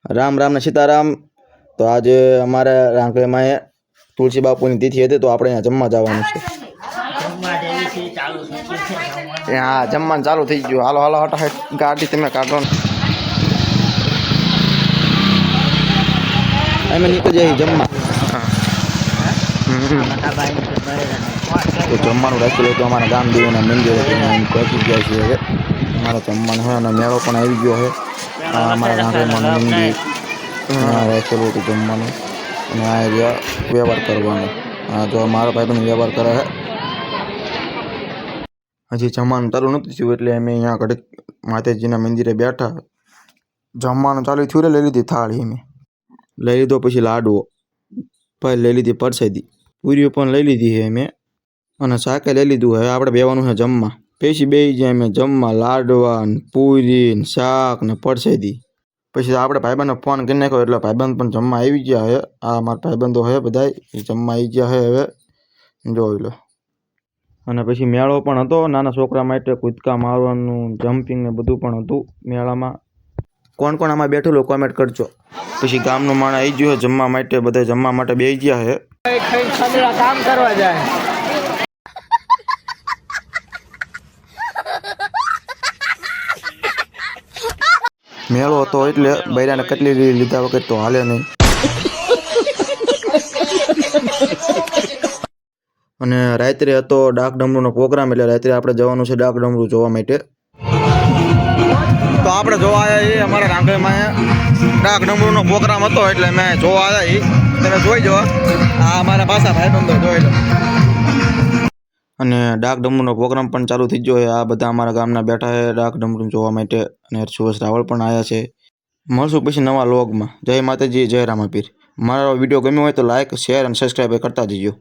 राम राम ने सीताराम। तो आज अमारे रांकले में तुलसी बापू की तिथि हती तो आपणे अहींया जमवा जवानुं छे। हाँ जमवानुं चालू थई गयुं। हालो हालो हटाहट गाड़ी तमे काढो ने अमे निकळी जઈએ जमवा। तो जमवानुं राखेલું तो अमारा गाम देवीना मंदिरे तो अहीं पહોंची गया छीए। हवे अमारे जमवानुं है अने मेळो पण आई गयो है। अमारा रांकलेमानुं मंदिर ત્યાં રાખેલું હતું જમવાનું અને આ એરિયા વ્યવહાર કરવાનો। આ જો મારા ભાઈબંધ વ્યવહાર કરે છે। હજી જમવાનું ચાલુ નહોતું થયું એટલે અમે અહીંયા ઘડીક માતાજીના મંદિરે બેઠા। જમવાનું ચાલુ થયું લઈ લીધી થાળી અમે લઈ લીધો પછી લાડવો પછી લઈ લીધી પરસાદી પૂરીઓ પણ લઈ લીધી છે અમે અને શાકે લઈ લીધું હવે આપણે બેવાનું છે જમવા। પછી બેસી જાય અમે જમવા લાડવા ને પૂરી ને શાક ને પરસાદી। પછી આપણે ભાઈબંધને ફોન કરી નાખ્યો એટલે ભાઈબંધ પણ જમવા આવી ગયા છે। આ મારા ભાઈબંધો છે બધાય જમવા આવી ગયા છે। હવે જોઈ લો અને પછી મેળો પણ હતો નાના છોકરા માટે કૂદકા મારવાનું જમ્પિંગ ને બધું પણ હતું મેળામાં। કોણ કોણ આમાં બેઠેલું કોમેન્ટ કરજો। પછી ગામનું માણસ આવી ગયું છે જમવા માટે બધા જમવા માટે બેસી ગયા છે। કામ કરવા જાય મેળો હતો એટલે બૈરાને કેટલી લીધા વગર તો હાલે નહીં। અને રાત્રે હતો ડાક ડમરૂનો પ્રોગ્રામ એટલે રાત્રે આપણે જવાનું છે ડાક ડમરૂ જોવા માટે। તો આપણે જોવા આવ્યા છીએ અમારા રાંકળીમાં ડાક ડમરૂનો પ્રોગ્રામ હતો એટલે મેં જોવા આવ્યા છીએ। તમે જોઈ જો આ અમારા પાછા ભાઈબંધો જોઈ લો। અને ડાક ડમરૂનો પ્રોગ્રામ પણ ચાલુ થઈ ગયો છે। આ બધા અમારા ગામના બેઠા છે ડાક ડમરૂ જોવા માટે અને સુરેશ રાવળ પણ આવ્યા છે। મળશું પછી નવા વ્લોગમાં। જય માતાજી જય રામાપીર। મારો વિડીયો ગમ્યો હોય તો લાઈક શેર અને સબસ્ક્રાઈબ કરતા જજો।